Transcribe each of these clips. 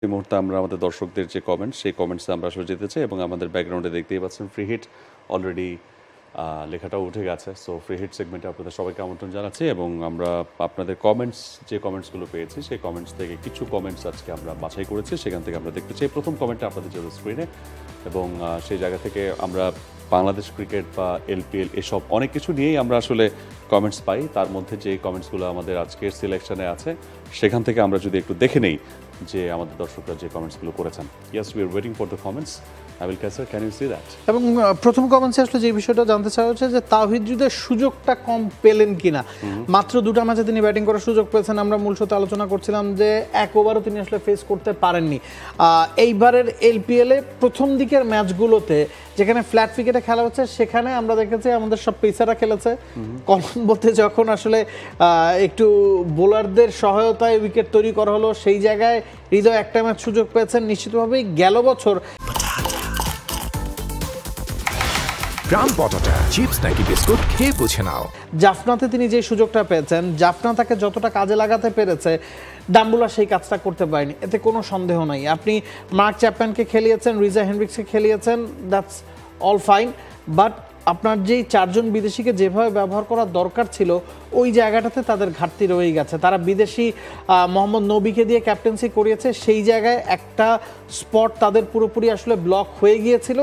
এই মুহূর্তে আমরা আমাদের দর্শকদের যে কমেন্টস সেই কমেন্টসে আমরা আসলে যেতে চাই এবং আমাদের ব্যাকগ্রাউন্ডে দেখতেই পাচ্ছেন ফ্রি হিট অলরেডি লেখাটাও উঠে গেছে। সো ফ্রি হিট সেগমেন্টে আপনাদের সবাইকে আমন্ত্রণ জানাচ্ছি এবং আমরা আপনাদের কমেন্টস যে কমেন্টসগুলো পেয়েছি সেই কমেন্টস থেকে কিছু কমেন্টস আজকে আমরা বাছাই করেছি, সেখান থেকে আমরা দেখতে চাই প্রথম কমেন্টটা আপনাদের জন্য স্ক্রিনে এবং সেই জায়গা থেকে আমরা বাংলাদেশ ক্রিকেট বা এলপিএল এসব অনেক কিছু নিয়েই আমরা আসলে কমেন্টস পাই। তার মধ্যে যে কমেন্টসগুলো আমাদের আজকের সিলেকশনে আছে সেখান থেকে আমরা যদি একটু দেখে নেই যে আমাদের দর্শকরা যে কমেন্টসগুলো করেছেন। Yes, we are waiting for the comments. Abil Kasar, can you see that? এবং প্রথম কমেন্টসে আসলে যে বিষয়টা জানতে চাওয়া হচ্ছে যে তাওহিদ হৃদয়ের সুযোগটা কম পেলেন কিনা। মাত্র দুটা ম্যাচে তিনি ব্যাটিং করার সুযোগ পেয়েছেন। আমরা মূল শোতে আলোচনা করছিলাম যে এক ওভারও তিনি আসলে ফেস করতে পারেননি। এইবারের এলপিএলে প্রথম দিকের ম্যাচগুলোতে যেখানে ফ্ল্যাট উইকেটে খেলা হচ্ছে সেখানে আমরা দেখেছি আমাদের সব পেসাররা খেলেছে। কলম্বোতে যখন আসলে একটু বোলারদের সহায়তায় উইকেট তৈরি করা হলো সেই জায়গায় হৃদয় একটা ম্যাচ সুযোগ পেয়েছেন। নিশ্চিতভাবেই গেল বছর গ্রাম পটাটা চিপস নাকি বিস্কুট খেয়ে বুঝে নাও। জাফনাতে তিনি যে সুযোগটা পেয়েছেন, জাফনা তাকে যতটা কাজে লাগাতে পেরেছে ডাম্বুলা সেই কাজটা করতে পারেনি, এতে কোনো সন্দেহ নাই। আপনি মার্ক চ্যাপম্যানকে খেলিয়েছেন, রিজা হেনরিক্সকে খেলিয়েছেন, দ্যাটস অল ফাইন, বাট আপনার যেই চারজন বিদেশিকে যেভাবে ব্যবহার করা দরকার ছিল ওই জায়গাটাতে তাদের ঘাটতি রয়ে গেছে। তারা বিদেশি মোহাম্মদ নবীকে দিয়ে ক্যাপ্টেন্সি করিয়েছে, সেই জায়গায় একটা স্পট তাদের পুরোপুরি আসলে ব্লক হয়ে গিয়েছিল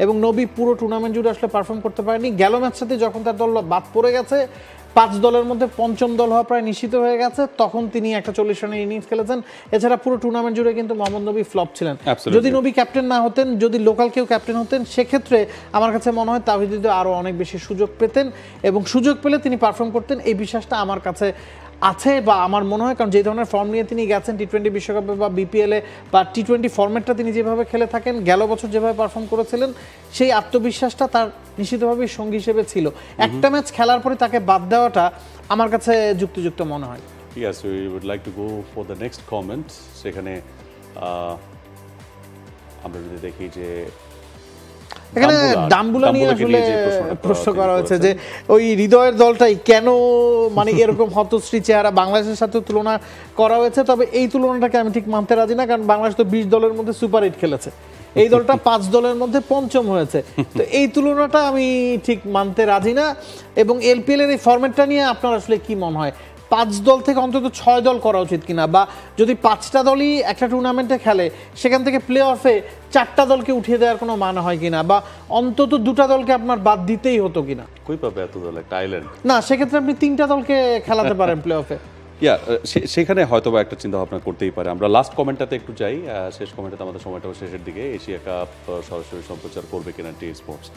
এবং নবী পুরো টুর্নামেন্ট জুড়ে আসলে পারফর্ম করতে পারেনি। গেল ম্যাচটাতে যখন তার দল বাদ পড়ে গেছে, 5 দলের মধ্যে পঞ্চম দল হওয়া প্রায় নিশ্চিত হয়ে গেছে, তখন তিনি একটা 40 রানের ইনিংস খেলেছেন। এছাড়া পুরো টুর্নামেন্ট জুড়ে কিন্তু মোহাম্মদ নবী ফ্লপ ছিলেন। যদি নবী ক্যাপ্টেন না হতেন, যদি লোকাল কেউ ক্যাপ্টেন হতেন, সেক্ষেত্রে আমার কাছে মনে হয় তাওহিদ হৃদয় আরও অনেক বেশি সুযোগ পেতেন এবং সুযোগ পেলে তিনি পারফর্ম করতেন, এই বিশ্বাসটা আমার কাছে আছে বা আমার মনে হয়। কারণ যে ধরনের ফর্ম নিয়ে তিনি গেছেন টি-20 বিশ্বকাপে বা বিপিএলে বা টি-20 ফর্মেটটা তিনি যেভাবে খেলে থাকেন, গেল বছর যেভাবে পারফর্ম করেছিলেন, সেই আত্মবিশ্বাসটা তার নিশ্চিতভাবেই সঙ্গী হিসেবে ছিল। একটা ম্যাচ খেলার পরে তাকে বাদ দেওয়াটা আমার কাছে যুক্তিযুক্ত মনে হয়। Yes, we would like to go for the next comment. সেখানে আমরা যদি দেখি যে এখানে ডাম্বুলা নিয়ে আসলে প্রশ্ন করা হয়েছে যে ওই হৃদয়ের দলটাই কেন মানে এরকম হতশ্রী চেহারা বাংলাদেশের সাথে তুলনা করা হয়েছে। তবে এই তুলনাটাকে আমি ঠিক মানতে রাজি না, কারণ বাংলাদেশ তো 20 দলের মধ্যে সুপার 8 খেলেছে, এই দলটা 5 দলের মধ্যে পঞ্চম হয়েছে। তো এই তুলনাটা আমি ঠিক মানতে রাজি না। এবং এলপিএল এর এই ফরম্যাটটা নিয়ে আপনার আসলে কি মনে হয়, 5 দল থেকে অন্তত 6 দল করা উচিত কিনা, বা যদি 5টা দলই একটা টুর্নামেন্টে খেলে সেখান থেকে প্লে অফে 4টা দলকে উঠিয়ে দেওয়ার কোনো মানে হয় কিনা, বা অন্তত 2টা দলকে আপনার বাদ দিতেই হতো কিনা? কই পাবে এত দল একটা আইল্যান্ড? না, সেক্ষেত্রে আপনি 3টা দলকে খেলাতে পারেন প্লে অফে। সেখানে হয়তো বা একটা চিন্তা ভাবনা করতেই পারে। আমরা লাস্ট কমেন্টটাতে একটু যাই, শেষ কমেন্টটাতে আমাদের সময়টাও শেষের দিকে। এশিয়া কাপ সরাসরি সম্প্রচার করবে কিনা টি স্পোর্টস,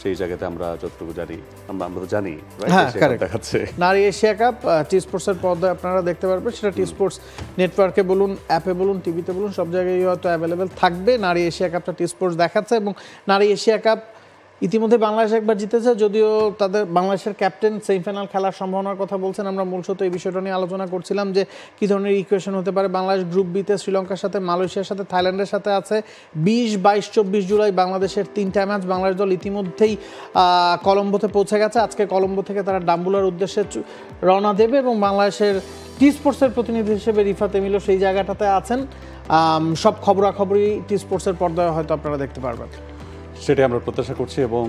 সেই জায়গাতে আমরা যতটুকু জানি, আমরা তো জানি দেখাচ্ছে নারী এশিয়া কাপ টি স্পোর্টসের পর্দায় আপনারা দেখতে পারবেন। সেটা টি স্পোর্টস নেটওয়ার্কে বলুন, অ্যাপে বলুন, টিভিতে বলুন, সব জায়গায় হয়তো অ্যাভেলেবেল থাকবে। নারী এশিয়া কাপটা টি স্পোর্টস দেখাচ্ছে এবং নারী এশিয়া কাপ ইতিমধ্যে বাংলাদেশ একবার জিতেছে, যদিও তাদের বাংলাদেশের ক্যাপ্টেন সেমিফাইনাল খেলার সম্ভাবনার কথা বলছেন। আমরা মূলত এই বিষয়টা নিয়ে আলোচনা করছিলাম যে কী ধরনের ইকুয়েশন হতে পারে। বাংলাদেশ গ্রুপ বিতে শ্রীলঙ্কার সাথে, মালয়েশিয়ার সাথে, থাইল্যান্ডের সাথে আছে। 20, 22, 24 জুলাই বাংলাদেশের 3টা ম্যাচ। বাংলাদেশ দল ইতিমধ্যেই কলম্বোতে পৌঁছে গেছে। আজকে কলম্বো থেকে তারা ডাম্বুলার উদ্দেশ্যে রওনা দেবে এবং বাংলাদেশের টি স্পোর্টসের প্রতিনিধি হিসেবে রিফাত এমিলও সেই জায়গাটাতে আছেন। সব খবরাখবরই টি স্পোর্টসের পর্দায় হয়তো আপনারা দেখতে পারবেন, সেটাই আমরা প্রত্যাশা করছি। এবং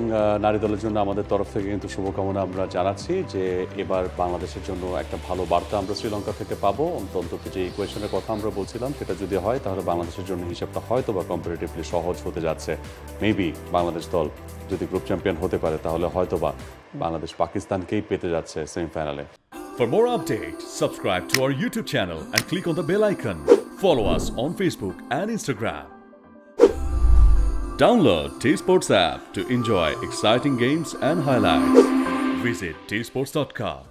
নারী দলের জন্য আমাদের তরফ থেকে কিন্তু শুভকামনা আমরা জানাচ্ছি যে এবার বাংলাদেশের জন্য একটা ভালো বার্তা আমরা শ্রীলঙ্কা থেকে পাবো। অন্তত যে ইকুয়েশনের কথা আমরা বলছিলাম সেটা যদি হয় তাহলে বাংলাদেশের জন্য হিসাবটা হয়তো বা কম্পারেটিভলি সহজ হতে যাচ্ছে। মেবি বাংলাদেশ দল যদি গ্রুপ চ্যাম্পিয়ন হতে পারে তাহলে হয়তো বা বাংলাদেশ পাকিস্তানকেই পেতে যাচ্ছে সেমিফাইনালে। For more updates, subscribe to our YouTube channel and click on the bell icon. Follow us on Facebook and Instagram. Download T-Sports app to enjoy exciting games and highlights. Visit tsports.com.